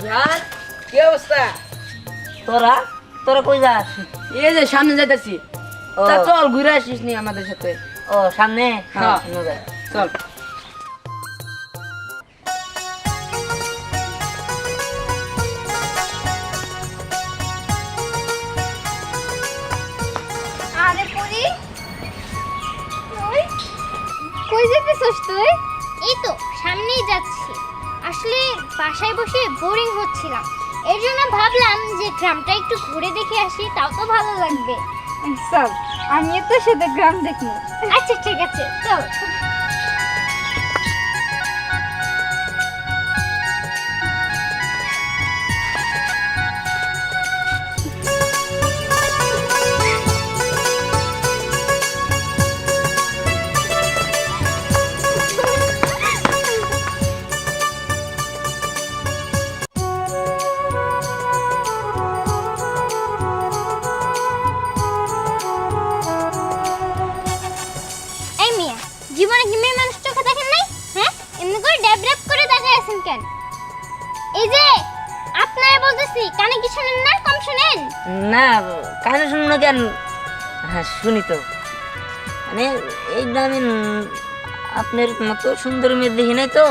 জান কি অবস্থা? তোরা তোরা কই যাস? এই যে সামনে যাইতাছি। ও। তা চল ঘুরে আসিস নি আমাদের সাথে। ও সামনে? হ্যাঁ। সামনে যা। চল। আরে পরি কই যেতেছস তুই? এই তো সামনেই যাচ্ছি। আসলে বাসায় বসে বোরিং হচ্ছিলাম, এর জন্য ভাবলাম যে গ্রামটা একটু ঘুরে দেখে আসি, তাও তো ভালো লাগবে। চল আমিও তো সাথে গ্রাম দেখি। আচ্ছা ঠিক আছে, চল। এই মিয়া, জীবনে কি মেয়ে মানুষ চোখে দেখেন নাই? হ্যাঁ, এমনি করে ড্যাব ড্যাব করে তাকায় আছেন কেন? এই যে আপনারা বলতেছি, কানে কি শুনেন না? কম শুনেন। না কানে শুনো না কেন? হ্যাঁ শুনি তো। মানে এই গ্রামে আপনার মতো সুন্দর মেয়ে দেখি নাই তো,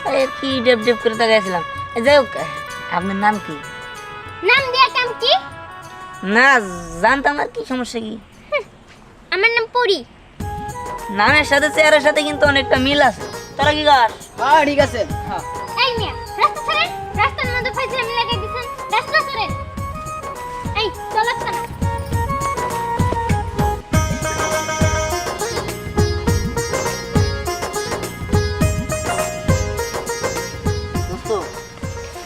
তাই আর কি ডেপ ডেপ করে তাকাইছিলাম। যাই হোক, আপনার নাম কি? নাম দিয়া কাম কি? না জানতাম আর কি, সমস্যা কি? আমার নাম পরি। নামের সাথে চেহারার সাথে কিন্তু অনেকটা মিল আছে। তোরা কি গাছ? হ্যাঁ ঠিক আছে। হ্যাঁ। এই মিয়া, রাস্তা ছাড়েন। রাস্তার মধ্যে ফাইজলামি লাগাই দিছেন। রাস্তা ছাড়েন। এই চলাচ্ছেন। দোস্ত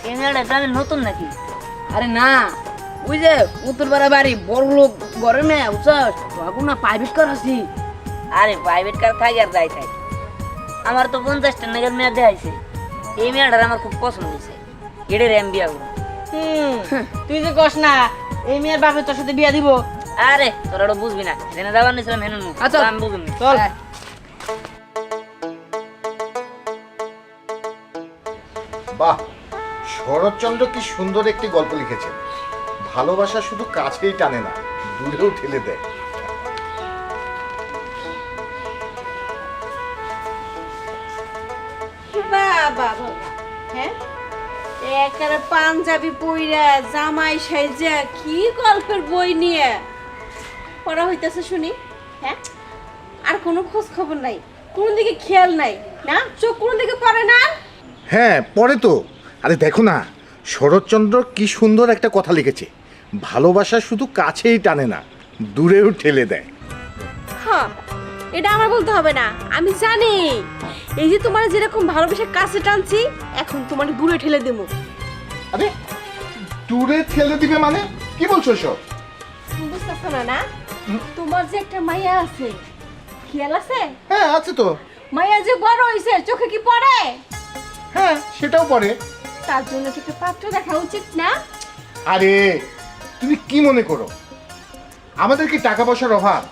এই মেয়েটা গ্রামে নতুন নাকি? আরে না, ওই যে উত্তরপাড়া বাড়ি বড় লোক ঘরে মেয়ে বুঝছস? বাবু না প্রাইভেট কার আছি। আরে প্রাইভেট কার থাকি আর যাই থাকি, আমার তো 50টা নাগাদ মেয়ে দেখাইছে। এই মেয়েটার আমার খুব পছন্দ হয়েছে, এটার আমি বিয়া করবো। তুই যে কস না এই মেয়ের বাপে তোর সাথে বিয়া দিব। আরে তোরা ওটা বুঝবি না, জেনে যাবার নিয়েছিলাম হেন আচ্ছা আমি বুঝুন। চল। বাহ, শরৎচন্দ্র কি সুন্দর একটি গল্প লিখেছেন। ভালোবাসা শুধু কাছেই টানে না, দূরেও ঠেলে দেয়। বাবা হ্যাঁ একেবারে পাঞ্জাবি পইরা জামাই সাইজা কি গল্পের বই নিয়ে পড়া হইতেছে শুনি। হ্যাঁ, আর কোনো খোঁজ খবর নাই, কোন দিকে খেয়াল নাই, না চোখ কোন দিকে পড়ে না। হ্যাঁ পড়ে তো। আরে দেখো না, শরৎচন্দ্র কি সুন্দর একটা কথা লিখেছে। ভালোবাসা শুধু কাছেই টানে না, দূরেও ঠেলে দেয়। হ্যাঁ, এটা আমার বলতে হবে না, আমি জানি। এই যে তোমার যেরকম ভালোবাসার কাছে টানছি, এখন তোমার দূরে ঠেলে দেবো। আরে দূরে ঠেলে দিবে মানে কি বলছো সব? বুঝতেছো না? না তোমার যে একটা মাইয়া আছে, খেয়াল আছে? হ্যাঁ আছে তো। মাইয়া যে বড় হইছে, চোখে কি পড়ে? হ্যাঁ সেটাও পড়ে। তার জন্য কি একটা পাত্র দেখা উচিত না? আরে তুমি কি মনে করো আমাদের কি টাকা পয়সার অভাব?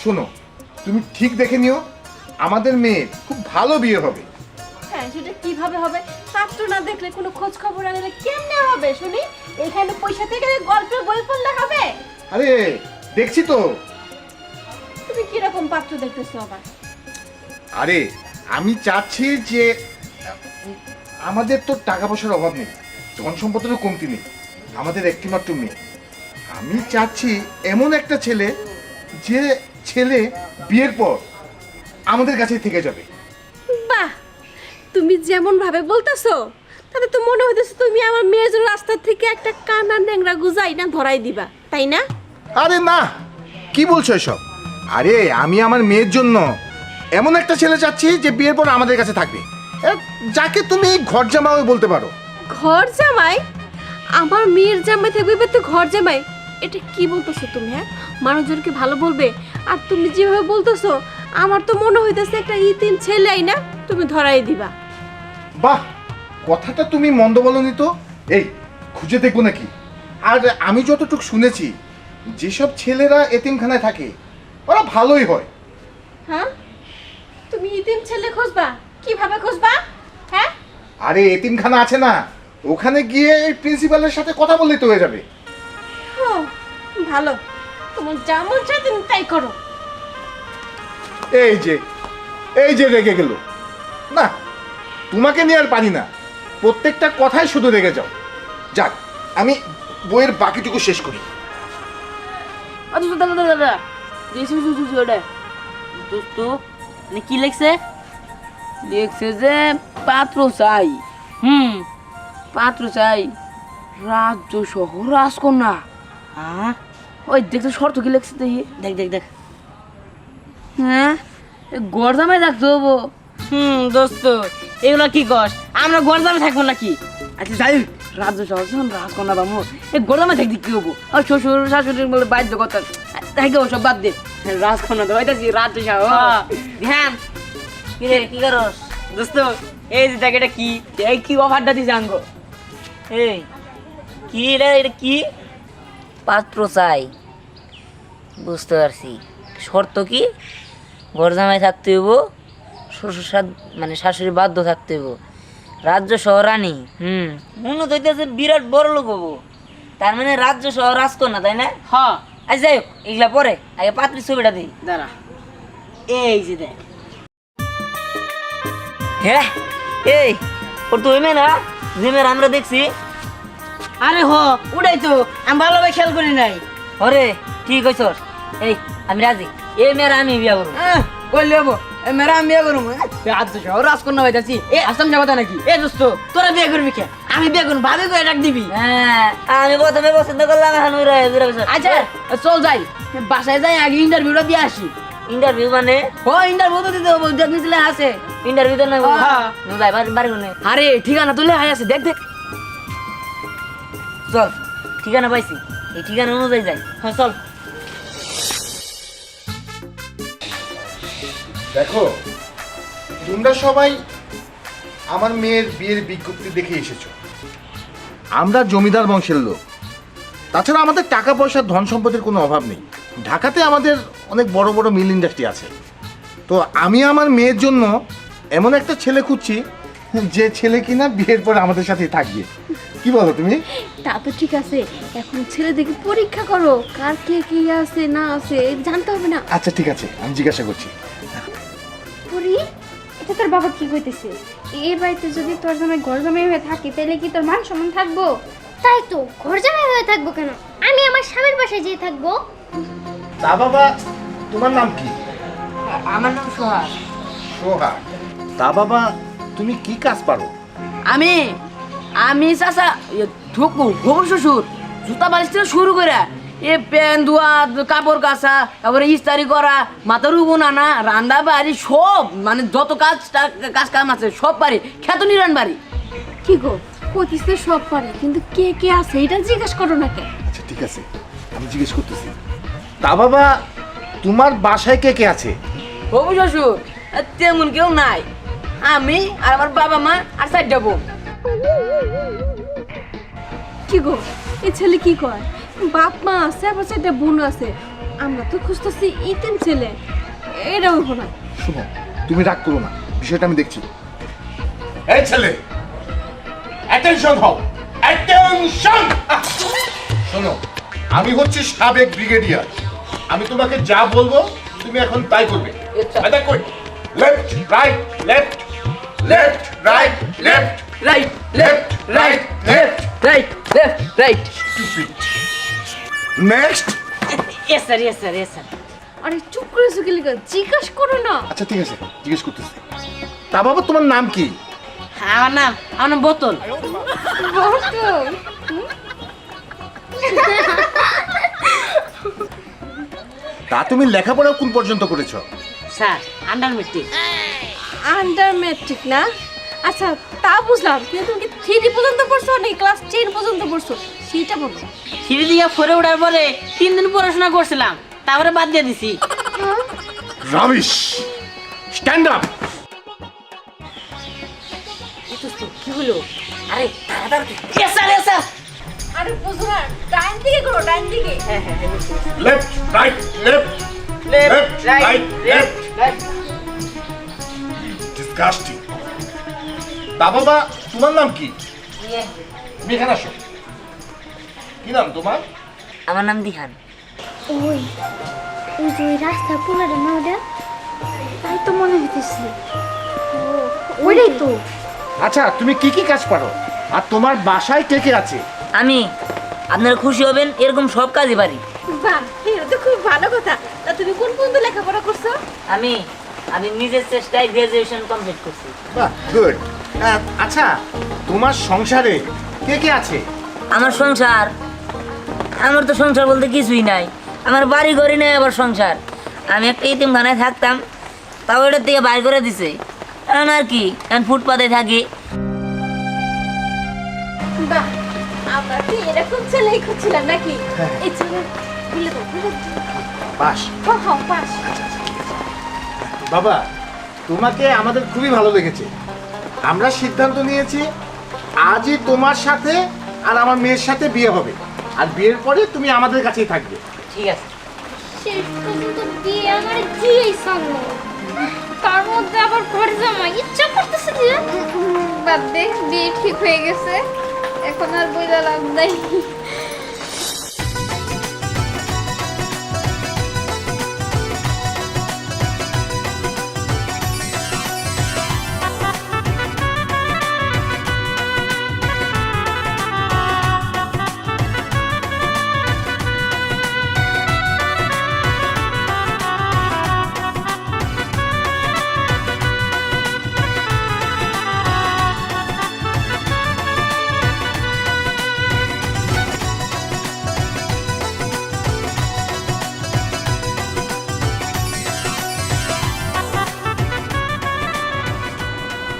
শোনো, তুমি ঠিক দেখে নিও, আমাদের মেয়ের খুব ভালো বিয়ে হবে। হ্যাঁ, সেটা কিভাবে হবে? পাত্র না দেখলে, কোনো খোঁজ খবর না নিলে কেমনে হবে শুনি? এখানে পয়সা থেকে গল্পের বই পড়লে হবে? আরে দেখছি তো। তুমি কিরকম পাত্র দেখতেছো আবার? আরে আমি চাচ্ছি যে আমাদের তো টাকা পয়সার অভাব নেই, ধন সম্পদের কমতি নেই, আমাদের একটিমাত্র মেয়ে। আমি চাচ্ছি এমন একটা ছেলে, যে ছেলে বিয়ের পর আমাদের কাছেই থেকে যাবে। বাহ, তুমি যেমন ভাবে বলতেছো তাতে তো মনে হইতেছে তুমি আমার মেয়ের জন্য রাস্তা থেকে একটা কানা ন্যাংরা গুজাই না ধরাই দিবা, তাই না? আরে না, কি বলছো এসব? আরে আমি আমার মেয়ের জন্য এমন একটা ছেলে চাচ্ছি যে বিয়ের পর আমাদের কাছে থাকবে, যাকে তুমি ঘর জামাই বলতে পারো। ঘর জামাই? আমার মেয়ের জামাই থাকবে, এবার তো ঘর জামাই। এটা কি বলতেছো তুমি? হ্যাঁ, মানুষজনকে ভালো বলবে, আর তুমি যেভাবে বলতেছো আমার তো মনে হইতেছে একটা ইতিম ছেলেই না তুমি ধরাই দিবা। বাহ, কথাটা তুমি মন্দ বলনি তো। এই খুঁজে দেখবো নাকি? আর আমি যতটুকু শুনেছি, যেসব ছেলেরা এতিমখানায় থাকে ওরা ভালোই হয়। হ্যাঁ, তুমি ইতিম ছেলে খুঁজবা? কিভাবে খুঁজবা? হ্যাঁ, আরে এতিমখানা আছে না, ওখানে গিয়ে এই প্রিন্সিপালের সাথে কথা বললেই তো হয়ে যাবে। ও ভালো, তোমার যা মন চায় তুমি তাই করো। এই যে রেগে গেল। না, তোমাকে নিয়ে আর পারি না, প্রত্যেকটা কথাই শুধু রেগে যাও। যাক, আমি বইয়ের বাকিটুকু শেষ করি। আচ্ছা দাদা দাদা দেখছি ওটা দোস্ত মানে কি লেখছে? দেখছে যে পাত্র চাই, পাত্র চাই রাজ্য সহ রাজকন্যা। হ্যাঁ ওই দেখতে শর্ত কি লেখছে দেখি। দেখ দেখ দেখ। হ্যাঁ গরদামে থাকতে হবো। দোস্ত এগুলো কি কস? আমরা গরদামে থাকবো নাকি? আচ্ছা যাই হোক, রাজ্য সহ যখন রাজকন্যা বামু এই গরদামে থাকতে কি হবো? আর শ্বশুর শাশুড়ি বলে বাধ্য কথা থাকে, ওসব বাদ দে। রাজকন্যা তো হইতাছি রাজ্য সহ। ধ্যান কি রে, কি করস? দোস্ত এই যে দেখ এটা কি, এই কি অফারটা দিছে আঙ্গো। এই কি রে, এটা কি? পাত্র চাই, বুঝতে পারছি। শর্ত কি? গরজামাই থাকতে হইব, শ্বশুর মানে শাশুড়ি বাধ্য থাকতে হইব, রাজ্য সহ রানী। মনে তো হইতেছে বিরাট বড় লোক হবো, তার মানে রাজ্য সহ রাজকন্যা, তাই না? হ্যাঁ আচ্ছা যাই হোক, এগুলা পরে আগে পাত্রীর ছবিটা দিই। দাঁড়া, এই যে দেখ। হ্যাঁ এই ওর তো ওই মেয়ে না যে মেয়ের আমরা দেখছি? আরে হ ওটাই তো, আমি ভালোভাবে খেয়াল করি নাই। ওরে ঠিক হয়েছস। এই আমি রাজি, এই মেয়ের আমি বিয়া করবো। কইলে হবো মেরা আমি বিয়ে করবো। রাজ্য সহ রাজকন্যা হইতাছি, এ আসাম যাবো নাকি? এ দোস্ত তোরা বিয়ে করবি কে? আমি বিয়ে করবো, ভাবি করে ডাক দিবি। হ্যাঁ আমি প্রথমে পছন্দ করলাম, এখন ওই রয়ে গেছে। আচ্ছা চল যাই, বাসায় যাই আগে ইন্টারভিউটা দিয়ে আসি। ইন্টারভিউ মানে? ও ইন্টারভিউ তো দিতে হবো, দেখলে আছে ইন্টারভিউ তো না হ্যাঁ। যাই বাড়ি কোনে? আরে ঠিকানা তুলে হাই আছে, দেখ দেখ। চল ঠিকানা পাইছি, এই ঠিকানা অনুযায়ী যাই। হ্যাঁ চল। দেখো, তোমরা সবাই আমার মেয়ের বিয়ের বিজ্ঞপ্তি দেখে এসেছো। আমরা জমিদার বংশের লোক, তাছাড়া আমাদের টাকা পয়সার ধন সম্পদের কোনো অভাব নেই। ঢাকাতে আমাদের অনেক বড় বড় মিল ইন্ডাস্ট্রি আছে। তো আমি আমার মেয়ের জন্য এমন একটা ছেলে খুঁজছি যে ছেলে কিনা বিয়ের পরে আমাদের সাথে থাকবে। কি বলো তুমি? তা তো ঠিক আছে, এখন ছেলে দেখে পরীক্ষা করো, কার কে কি আছে না আছে জানতে হবে না? আচ্ছা ঠিক আছে, আমি জিজ্ঞাসা করছি। পুরি, এটা তোর বাবা কি কইতেছে? এই বাড়িতে যদি তোর জামাই ঘর জামাই হয়ে থাকে তাহলে কি তোর মান সম্মান থাকবো? তাই তো, ঘর জামাই হয়ে থাকবো কেন? আমি আমার স্বামীর বাসায় যেয়ে থাকবো। তা বাবা, তোমার নাম কি? আমার নাম সোহাগ। সোহা। তা বাবা, তুমি কি কাজ পারো? আমি আমি চাচা ঢুকবো গোবর শ্বশুর, জুতা বালিশ থেকে শুরু করে এ প্যান ধোয়া, কাপড় কাচা, তারপরে ইস্তারি করা, মাথার উগুন আনা, রান্না বাড়ি সব, মানে যত কাজ কাম আছে সব পারি। খ্যাত নিরান বাড়ি। কি গো, কতিস তো সব পারে, কিন্তু কে কে আছে এটা জিজ্ঞেস করো না কে? আচ্ছা ঠিক আছে, আমি জিজ্ঞেস করতেছি। তা বাবা, তোমার বাসায় কে কে আছে? গোবর শ্বশুর তেমন কেউ নাই, আমি আর আমার বাবা মা আর চারটা বোন। কি গো, এই ছেলে কি কয়? বাপ মা আছে, আবার একটা বোন আছে। আমরা তো খুঁজতেছি ইতিম ছেলে, এটা হইব না। শোনো, তুমি রাগ করো না, বিষয়টা আমি দেখছি। এই ছেলে, অ্যাটেনশন হও, অ্যাটেনশন। শোনো, আমি হচ্ছি সাবেক ব্রিগেডিয়ার। আমি তোমাকে যা বলবো তুমি এখন তাই করবে। আচ্ছা কই, left right left, left right left, right left right left, right left right. Next. Yes sir, yes sir, yes sir. আরে চুপ করে সুখে লিখা জিজ্ঞাস করো না। আচ্ছা ঠিক আছে, জিজ্ঞেস করতেছি। তা বাবা, তোমার নাম কি? আমার নাম বোতল। তা তুমি লেখাপড়া কোন পর্যন্ত করেছো? Sir under matric. Under matric না? আচ্ছা তা বুঝলাম, কিন্তু তুমি কি 3 পর্যন্ত পড়ছো নাকি ক্লাস 10 পর্যন্ত পড়ছো সেটা বলো। সিঁড়ি দিয়ে ফরে ওঠার পরে 3 দিন পড়াশোনা করছিলাম, তারপরে বাদ দিয়ে দিছি। Rubbish, stand up. কি হলো? আরে তাড়াতাড়ি। Yes sir, yes sir. আরে বুঝো না, ডাইন দিকে করো, ডাইন দিকে। Left right left, left right left. Disgusting. তা বাবা, তোমার নাম কি? তুমি এখানে আসো। কি নাম তোমার? আমার নাম দিহান। ওই ওই যে ওই রাস্তা পুরোটা না ওটা, তাই তো মনে হইতেছে। ওইটাই তো। আচ্ছা, তুমি কি কি কাজ পারো আর তোমার বাসায় কে কে আছে? আমি, আপনারা খুশি হবেন, এরকম সব কাজই পারি। বাহ, এটা তো খুব ভালো কথা। তা তুমি কোন পর্যন্ত লেখাপড়া করছো? আমি আমি নিজের চেষ্টায় গ্রাজুয়েশন কমপ্লিট করছি। বাহ, গুড। আচ্ছা, তোমার সংসারে কে কে আছে? আমার সংসার, আমার তো সংসার বলতে কিছুই নাই। আমার বাড়ি ঘরই নেই, আবার সংসার। আমি একটা ইতিমখানায় থাকতাম, তাও এটার থেকে বাইর করে দিছে। এখন আর কি, এখন ফুটপাতে থাকি। বাহ, আমরা কি এরকম ছেলেই খুঁজছিলাম নাকি? এই ছেলে বুঝলে তো, বুঝলে তো। বাস। হ্যাঁ, পাস। বাবা, তোমাকে আমাদের খুবই ভালো লেগেছে। আমরা সিদ্ধান্ত নিয়েছি আজই তোমার সাথে আর আমার মেয়ের সাথে বিয়ে হবে, আর বিয়ের পরে তুমি আমাদের কাছেই থাকবে। ঠিক আছে। শেষ পর্যন্ত বিয়ে আমার দিয়েই সামনে, তার মধ্যে আবার ঘরে জামাই। ইচ্ছা করতেছে যে বাদ দে, বিয়ে ঠিক হয়ে গেছে, এখন আর বইলা লাভ নাই।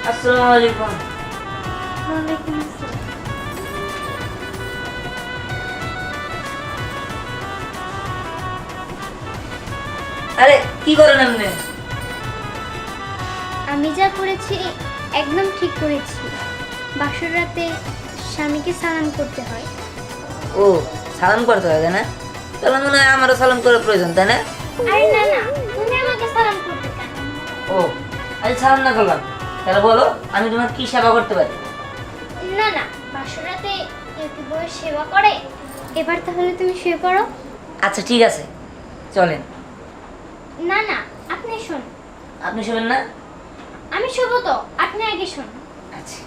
আসসালামু আলাইকুম। ওয়ালাইকুম আসসালাম। আরে কি করেন আপনি? আমি যা করেছি একদম ঠিক করেছি। বাসর রাতে স্বামীকে সালাম করতে হয়। ও, সালাম করতে হবে তাই না? তাহলে মনে হয় আমারও সালাম করার প্রয়োজন, তাই না? আরে না না, তুমি আমাকে সালাম করতে কেন? ও, আজ সালাম না করলাম, তাহলে বলো আমি তোমার কি সেবা করতে পারি? না না, বাসর রাতে কেউ কি বউয়ের সেবা করে? এবার তাহলে তুমি শুয়ে পড়ো। আচ্ছা ঠিক আছে, চলেন। না না, আপনি শোন। আপনি শোবেন না? আমি শোবো তো, আপনি আগে শোন। আচ্ছা।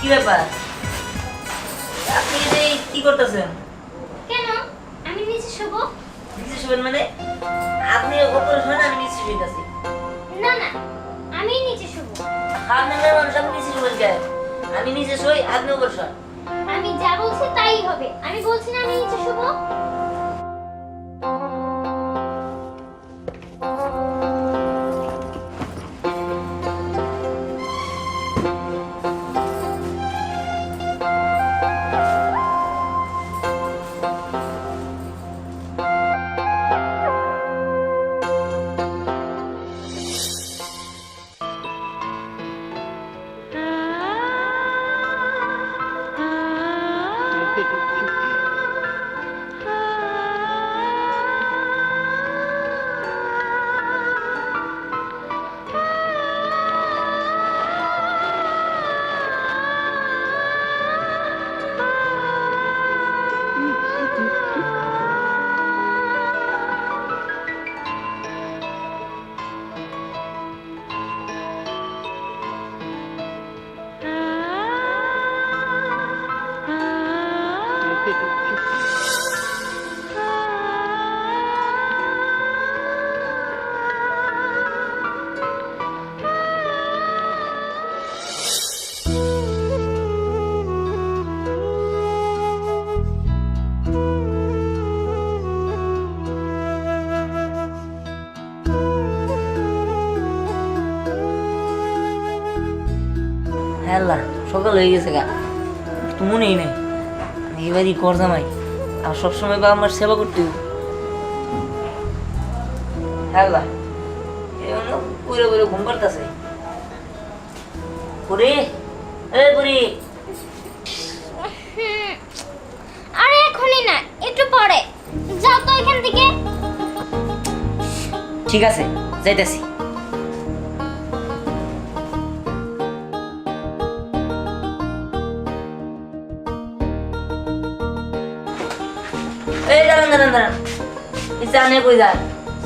কি ব্যাপার, আপনি এই কি করতেছেন? কেন? আমি নিচে শোবো। নিচে শোবেন মানে? আপনি উপরে শোবেন, আমি নিচে শুইতেছি। না না, আমি নিচে শোবো। আপনি মেয়ে মানুষ, আপনি নিচে শোবেন কেন? আমি নিচে শুই, আপনি উপরে শোন। আমি যা বলছি তাই হবে। আমি বলছি না আমি নিচে শোবো। আল্লাহ, সকাল হয়ে গেছে গা, তো মনেই নেই আমি এবারই কর জামাই, আর সবসময় বাবা আমার সেবা করতে হবে। আল্লাহ, পুরো পুরো ঘুম পাড়তেছে। পুরি, এ পুরি, আরে এখনই না, একটু পরে। ঠিক আছে, যাইতেছি। এই দাঁড়ান দাঁড়ান দাঁড়ান, চা নিয়ে কই যান?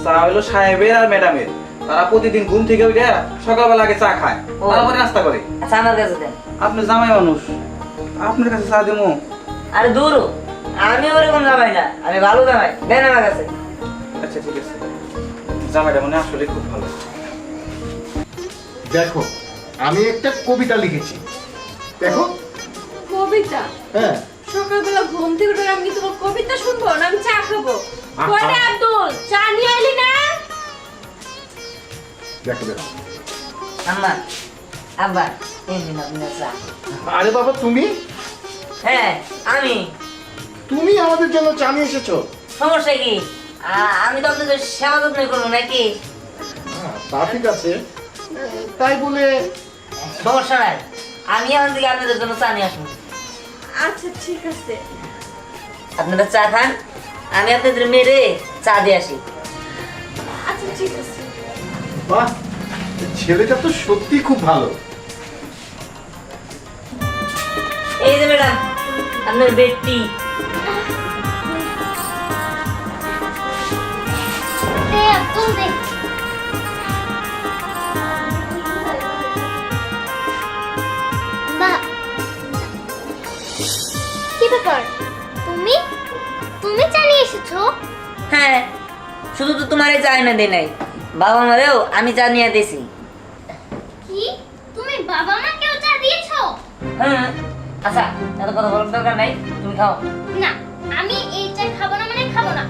চা হলো সাহেবের আর ম্যাডামের। তারা প্রতিদিন ঘুম থেকে উঠে সকালবেলা আগে চা খায়, ও। তারপরে নাস্তা করে। আচ্ছা আমার কাছে দেন। আপনি জামাই মানুষ, আপনার কাছে চা দেবো? আরে দূর, আমি ওরকম জামাই না, আমি ভালো জামাই, দেন আমার কাছে। আচ্ছা ঠিক আছে, জামাইটা মানে আসলে খুব ভালো। দেখো, আমি একটা কবিতা লিখেছি, দেখো। কবিতা? হ্যাঁ, সকালবেলা ঘুম থেকে উঠে আমি কি তোমার কবিতা শুনবো না আমি চা খাবো? আহা। কয়টা আব্দুল চা নিয়ে এলি না? দেখো দেখো। আম্মা, আব্বা, এই নিন আপনার চা। আরে বাবা, তুমি হ্যাঁ আমি। তুমি আমাদের জন্য চা নিয়ে এসেছো? সমস্যা কি? আমি তো আপনাদের সেবা যত্ন করবো নাকি? হ্যাঁ, তা ঠিক আছে, তাই বলে সমস্যা নাই, আমি এখন থেকে আপনাদের জন্য চা নিয়ে আসবো। আচ্ছা ঠিক আছে। আপনারা চা খান, আমি আপনাদের মেরে চা দিয়ে আসি। আচ্ছা ঠিক আছে। বাহ, ছেলেটা তো সত্যি খুব ভালো। এই যে ম্যাডাম, আপনার বেডটি। দে আব্দুল দে। বাহ, কি ব্যাপার? তুমি তুমি চা নিয়ে এসেছো? হ্যাঁ, শুধু তো তোমারই চা এনে দেয় নাই, বাবা মারেও আমি চা নিয়ে দিয়েছি। কি তুমি বাবা মাকেও চা দিয়েছো? হ্যাঁ, আচ্ছা এত কথা বলার দরকার নাই, তুমি খাও। না, আমি এই চা খাবো না মানে খাবো না।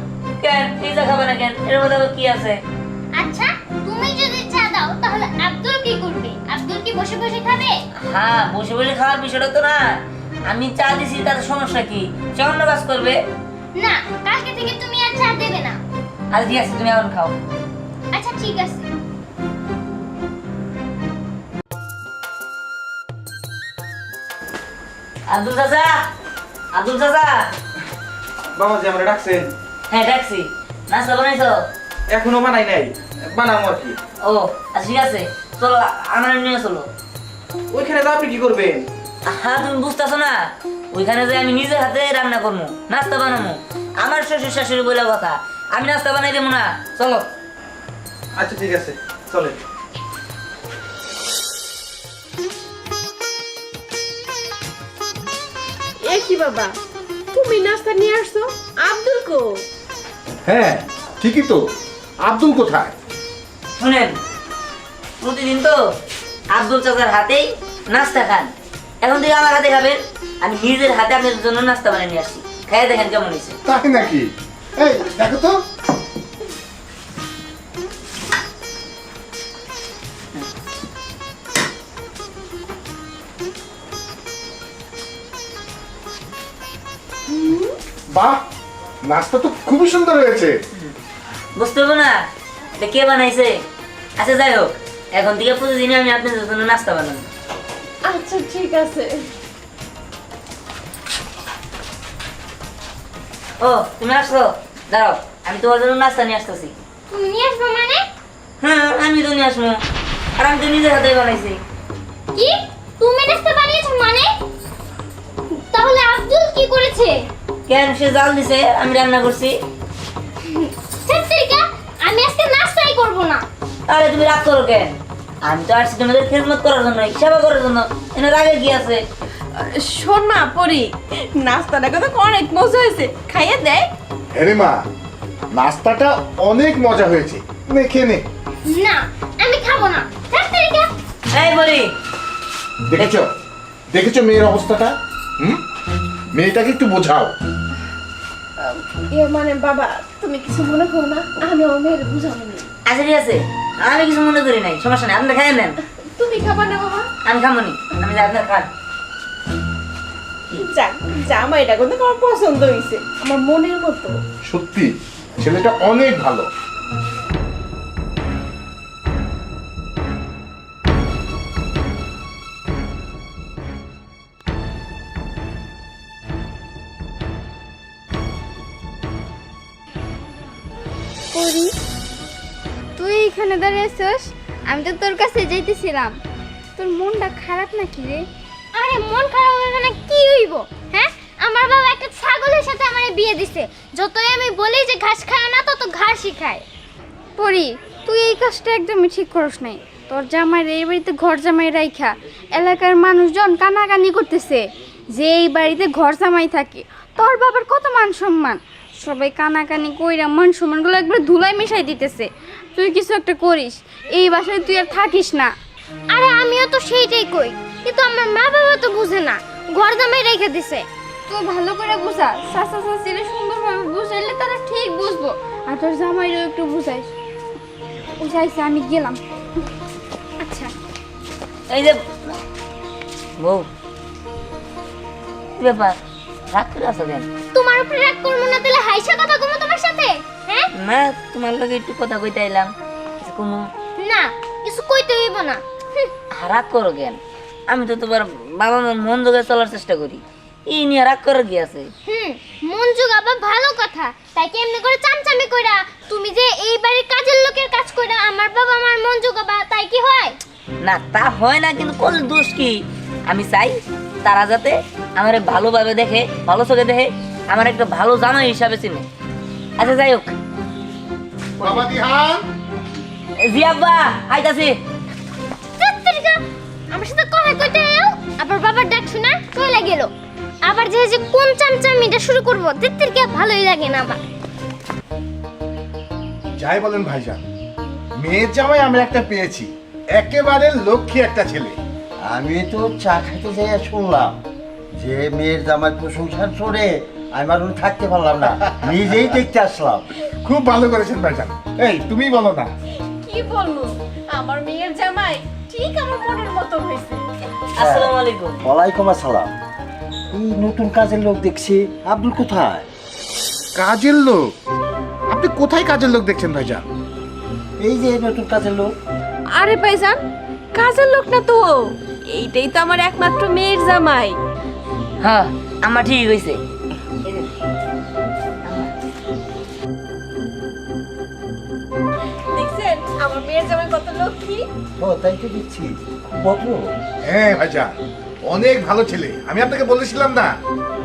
কেন এই চা খাবে না কেন? এর মধ্যে আবার কি আছে? আচ্ছা, তুমি যদি চা দাও তাহলে আব্দুল কি করবে? আব্দুল কি বসে বসে খাবে? হ্যাঁ, বসে বসে খাওয়ার বিষয়টা তো না। আমি চা দিছি, তাতে সমস্যা কি? সে অন্য কাজ করবে। না, কালকে থেকে তুমি আর চা দেবে না। আর ঠিক আছে, তুমি এখন খাও। আচ্ছা ঠিক আছে। আব্দুল চাচা, আব্দুল চাচা। বাবা যে আমরা ডাকছেন? হ্যাঁ ডাকছি। নাস্তা বানাইছো? এখনো বানাই নাই, বানাবো আর কি। ও আচ্ছা ঠিক আছে, চলো আমার নিয়ে চলো। ওইখানে তো আপনি কি করবেন? হ্যাঁ, তুমি বুঝতেছো না? ওইখানে যে আমি নিজের হাতে রান্না করবো, নাস্তা বানাবো। আমার শ্বশুর শাশুড়ি বলে কথা, আমি নাস্তা বানাই দেবো না। চলো। আচ্ছা ঠিক আছে, চলে। এ কি বাবা, তুমি নাস্তা নিয়ে আসছো? আব্দুল কো? হ্যাঁ ঠিকই তো, আব্দুল কোথায়? শুনেন, প্রতিদিন তো আব্দুল চাচার হাতেই নাস্তা খান, এখন থেকে আমার হাতে খাবেন। আমি নিজের হাতে আপনাদের জন্য নাস্তা বানিয়ে নিয়ে আসছি, খাইয়ে দেখেন কেমন হয়েছে। তাই নাকি? এই দেখো তো। বাহ, নাস্তা তো খুবই সুন্দর হয়েছে। বুঝতে পারবো না এটা কে বানাইছে? আচ্ছা যাই হোক, এখন থেকে প্রতিদিনই আমি আপনাদের জন্য নাস্তা বানাবো। আচ্ছা ঠিক আছে। ও তুমি আসছো, দাঁড়াও আমি তোমার জন্য নাস্তা নিয়ে আসতেছি। তুমি নিয়ে আসবে মানে? হ্যাঁ আমি তো নিয়ে আসবো, আর আমি তো নিজের হাতে বানাইছি। কি তুমি নাস্তা বানিয়েছো মানে? তাহলে আব্দুল কি করেছে? কেন, সে জাল দিছে, আমি রান্না করছি। ছাত্রিকা, আমি আজকে নাস্তাই করব না। তাহলে তুমি রাগ করো কেন? আমি তো আসছি তোমাদের খেদমত করার জন্য, সেবা করার জন্য, এনে রাগে কি আছে? শোন মা পরি, নাস্তাটা কিন্তু অনেক মজা হয়েছে, খাইয়ে দেয়। হ্যাঁ রে মা, নাস্তাটা অনেক মজা হয়েছে, নে খেয়ে নে। না, আমি খাবো না। ছাত্রিকা, এই বলি, দেখেছো দেখেছো মেয়ের অবস্থাটা? মেয়েটাকে একটু বোঝাও। মানে বাবা, তুমি কিছু মনে করো না, আমি আমার মেয়ের বুঝাবো না। আচ্ছা ঠিক আছে, আমি কিছু মনে করি নাই, সমস্যা নেই, আপনারা খাইয়ে নেন। তুমি খাবা না বাবা? আমি খাবো নি, আমি যে আপনার খান। যাক, জামাইটা কিন্তু আমার পছন্দ হয়েছে, আমার মনের মতো। সত্যি ছেলেটা অনেক ভালো। পরি, তুই এখানে দাঁড়িয়েছিস, আমি তো তোর কাছে যাইতেছিলাম। তোর মনটা খারাপ নাকি রে? আরে মন খারাপ হবে না কি হইব? হ্যাঁ, আমার বাবা একটা ছাগলের সাথে আমারে বিয়ে দিছে। যতই আমি বলি যে ঘাস খায় না, তত ঘাসই খায়। পরি, তুই এই কাজটা একদমই ঠিক করিস নাই। তোর জামাই এই বাড়িতে ঘর জামাই রাইখা এলাকার মানুষজন কানাকানি করতেছে যে এই বাড়িতে ঘর জামাই থাকে। তোর বাবার কত মান সম্মান, সবাই কানাকানি কইরা মান সম্মানগুলো একবার ধুলাই মিশাই দিতেছে। তুই কিছু একটা করিস, এই বাসায় তুই আর থাকিস না। আরে আমিও তো সেইটাই কই, কিন্তু আমার মা বাবা তো বুঝে না, ঘর জামাই রেখে দিছে। তুই ভালো করে বুঝা, চাচা চাচিরে সুন্দরভাবে বুঝাইলে তারা ঠিক বুঝবো। আর তোর জামাইরও একটু বুঝাইস। বুঝাইছে, আমি গেলাম। আচ্ছা এই যে বউ, কি ব্যাপার রাগ করে আছো কেন? তোমার উপরে রাগ করবো না, তাহলে হাইসা কথা কমো তোমার সাথে? হ্যাঁ না, তোমার লগে একটু কথা কইতে আইলাম। কিছু কমু? না, কিছু কইতে হইব না। রাগ করো কেন? আমি তো তোমার বাবা মার মন জোগে চলার চেষ্টা করি, এই নিয়ে রাগ করার কি আছে? মন জোগাবা ভালো কথা, তাই কি এমনি করে চামচামি কইরা তুমি যে এই বাড়ির কাজের লোকের কাজ কইরা আমার বাবা আমার মন জোগাবা, তাই কি হয়? না তা হয় না, কিন্তু কোন দোষ কি? আমি চাই তারা যাতে আমার ভালোভাবে দেখে, ভালো চোখে দেখে, আমার একটা ভালো জামাই হিসাবে চিনে। আচ্ছা যাই হোক, বাবা দিহান, জি আব্বা আইতাছি। তেত্রিকা, আমার সাথে কথা কইতে এও আবার বাবার ডাক শুনা চলে গেল। আবার যে যে কোন চামচামিটা শুরু করব, তেত্রিকা ভালোই লাগে না আমার। যাই বলেন ভাইজান, মেয়ের জামাই আমরা একটা পেয়েছি, একেবারে লক্ষ্মী একটা ছেলে। আমি তো চা খেতে যাইয়া শুনলাম যে মেয়ের জামাই প্রশংসার চড়ে আমি আর থাকতে পারলাম না, নিজেই দেখতে আসলাম। খুব ভালো করেছেন ভাইজান। এই তুমি বলো না। কি বলবো, আমার মেয়ের জামাই ঠিক আমার মনের মতো হয়েছে। আসসালামু আলাইকুম। ওয়ালাইকুম আসসালাম। এই নতুন কাজের লোক দেখছি, আব্দুল কোথায়? কাজের লোক? আপনি কোথায় কাজের লোক দেখছেন ভাইজান? এই যে নতুন কাজের লোক। আরে ভাইজান, কাজের লোক না তো, এইটাই তো আমার একমাত্র মেয়ের জামাই। হ্যাঁ, আমার ঠিক হয়েছে। দেখছেন আমার মেয়ের জামাই কত লক্ষ্মী। ও তাই তো দিচ্ছি, কত? হ্যাঁ ভাইজান, অনেক ভালো ছেলে, আমি আপনাকে বলেছিলাম না?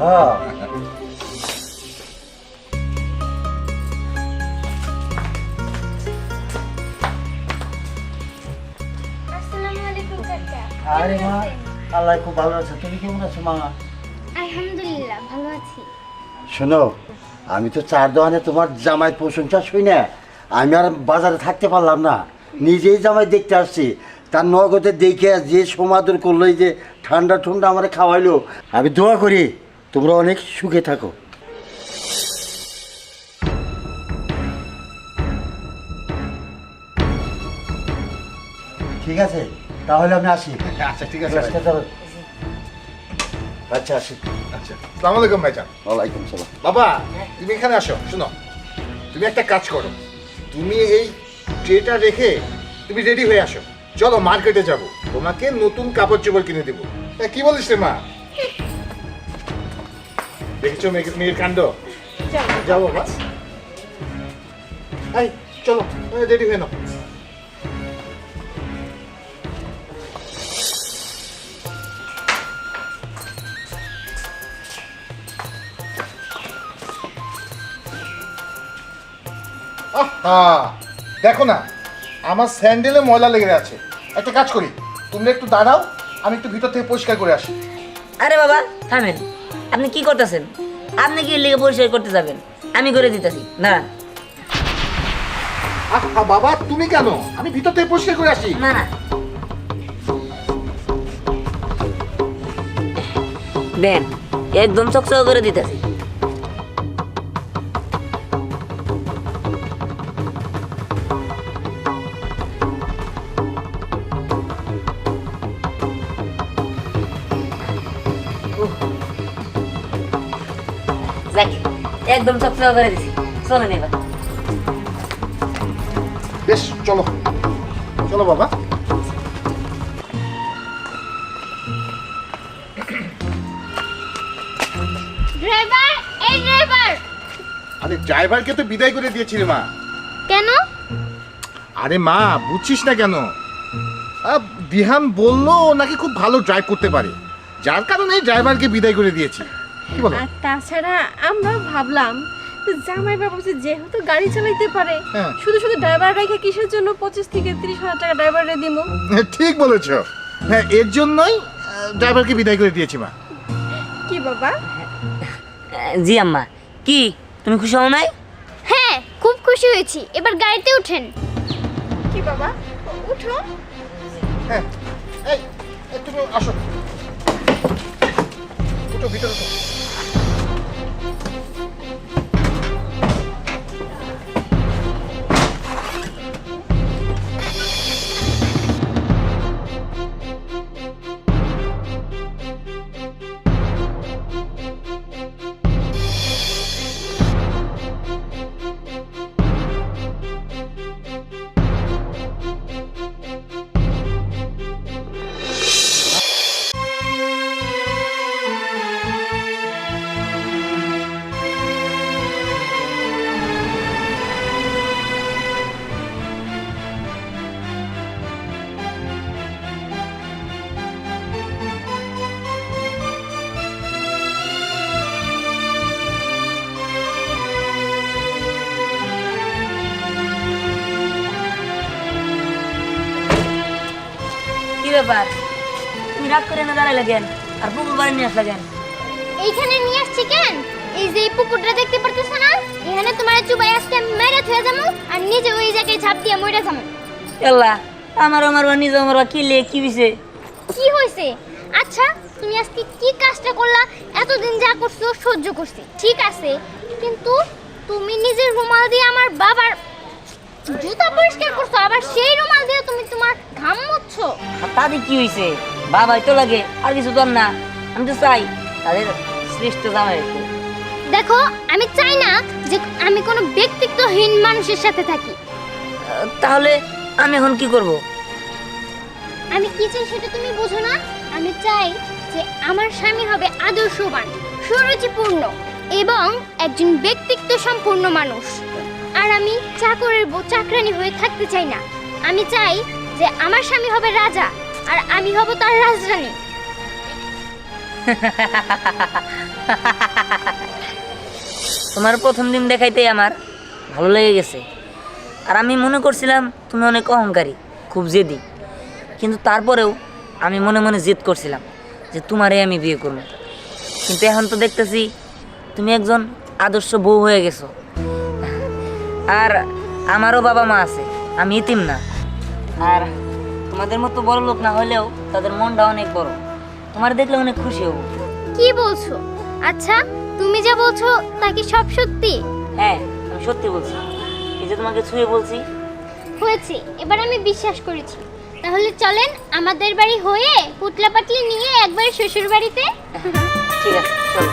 হ্যাঁ। আসসালামু আলাইকুম কাকা। আরে মা, আল্লাহ খুব ভালো আছে। তুমি কেমন আছো মা? আলহামদুলিল্লাহ ভালো আছি। শোনো, আমি তো চার দোকানে তোমার জামাই প্রশংসা শুই না, আমি আর বাজারে থাকতে পারলাম না, নিজেই জামাই দেখতে আসছি। তার নগদে দেখে যে সমাদর করলো, এই যে ঠান্ডা ঠান্ডা আমার খাওয়াইলো, আমি দোয়া করি তোমরা অনেক সুখে থাকো। ঠিক আছে, তাহলে আমি আসি। আচ্ছা ঠিক আছে ভাই। আচ্ছা আসি। আচ্ছা, আসসালামু আলাইকুম ভাইজান। ওয়ালাইকুম সালাম। বাবা, তুমি এখানে আসো। শোনো, তুমি একটা কাজ করো, তুমি এই ট্রেটা রেখে তুমি রেডি হয়ে আসো। চলো মার্কেটে যাব, তোমাকে নতুন কাপড় চোপড় কিনে দেবো। কি বলিস রে মা? দেখেছো মেয়ের কাণ্ড? যাবো বাবা। এই চলো, রেডি হয়ে নাও। আহা, দেখো না আমার স্যান্ডেলে ময়লা লেগে আছে। একটা কাজ করি, তোমরা একটু দাঁড়াও, আমি একটু ভিতর থেকে পরিষ্কার করে আসি। আরে বাবা থামেন, আপনি কি করতেছেন? আপনি কি লেগে পরিষ্কার করতে যাবেন? আমি করে দিতেছি, দাঁড়ান। আহা বাবা, তুমি কেন? আমি ভিতর থেকে পরিষ্কার করে আসি। না না, দেন, একদম চকচক করে দিতেছি। যাক, একদম চকচক করে দিছি। চলেন এবার। বেশ, চলো চলো বাবা। ড্রাইভার, এই ড্রাইভার। আরে ড্রাইভারকে তো বিদায় করে দিয়েছি রে মা। কেন? আরে মা, বুঝছিস না কেন? দিহান বললো নাকি খুব ভালো ড্রাইভ করতে পারে, যার কারণে ড্রাইভারকে বিদায় করে দিয়েছি। কি বলো? আর তাছাড়া আমরা ভাবলাম যে জামাই বাবু যে যেহেতু গাড়ি চালাইতে পারে, হ্যাঁ। শুধু শুধু ড্রাইভার রেখে কিসের জন্য 25 থেকে 30 হাজার টাকা ড্রাইভারে দিব? ঠিক বলেছো। হ্যাঁ, এর জন্যই ড্রাইভারকে বিদায় করে দিয়েছি মা। কি বাবা? জি আম্মা, কি তুমি খুশি হও নাই? হ্যাঁ, খুব খুশি হয়েছি। এবার গাড়িতে উঠেন। কি বাবা, উঠো। হ্যাঁ, এই তুমি আসো, উঠো ভিতরে উঠো। কি ব্যাপার, তুমি রাগ করে না দাঁড়ালে কেন? আর পুকুর বাড়ি নিয়ে আসলে কেন? এইখানে নিয়ে আসছি কেন? এই যে এই পুকুরটা দেখতে পারতেছ না, এখানে তোমার চুবাই আজকে আমি মেরে থুয়ে যাবো আর নিজে ওই জায়গায় ঝাঁপ দিয়ে মরে যাবো। আল্লাহ, আমার নিজে আমার কি লে কি বিছে? কি হয়েছে? আচ্ছা, তুমি আজকে কি কাজটা করলা? এতদিন যা করছো সহ্য করছি, ঠিক আছে, কিন্তু তুমি নিজের রুমাল দিয়ে আমার বাবার জুতা পরিষ্কার করছো, আবার সেই রুমাল দিয়ে তুমি তোমার ঘাম মুছছো। আর তাদের কি হয়েছে? বাবাই তো লাগে, আর কিছু তো না। আমি তো চাই তাদের শ্রেষ্ঠ জামাই একটু। দেখো, আমি চাই না যে আমি কোনো ব্যক্তিত্বহীন মানুষের সাথে থাকি। তাহলে আমি এখন কি করব? আমি কি চাই সেটা তুমি বোঝো না? আমি চাই যে আমার স্বামী হবে আদর্শবান, সুরুচিপূর্ণ এবং একজন ব্যক্তিত্ব সম্পূর্ণ মানুষ। আর আমি চাকরের বউ চাকরানি হয়ে থাকতে চাই না। আমি চাই যে আমার স্বামী হবে রাজা আর আমি হব তার রাজরানী। তোমার প্রথম দিন দেখাইতেই আমার ভালো লেগে গেছে। আর আমি মনে করছিলাম তুমি অনেক অহংকারী, খুব জেদি, কিন্তু তারপরেও আমি মনে মনে জেদ করছিলাম যে তোমারে আমি বিয়ে করব। কিন্তু এখন তো দেখতেছি তুমি একজন আদর্শ বউ হয়ে গেছো। আর আমারও বাবা মা আছে, আমি ইতিম না। আর তোমাদের মতো বড় লোক না হলেও তাদের মনটা অনেক বড়। তোমার দেখলে অনেক খুশি হব। কি বলছো? আচ্ছা, তুমি যা বলছো তা কি সব সত্যি? হ্যাঁ, আমি সত্যি বলছি। এই যে তোমাকে ছুঁয়ে বলছি। হয়েছে, এবার আমি বিশ্বাস করেছি। তাহলে চলেন আমাদের বাড়ি হয়ে পুতলা পাটলি নিয়ে একবার শ্বশুর বাড়িতে। ঠিক আছে, চলো।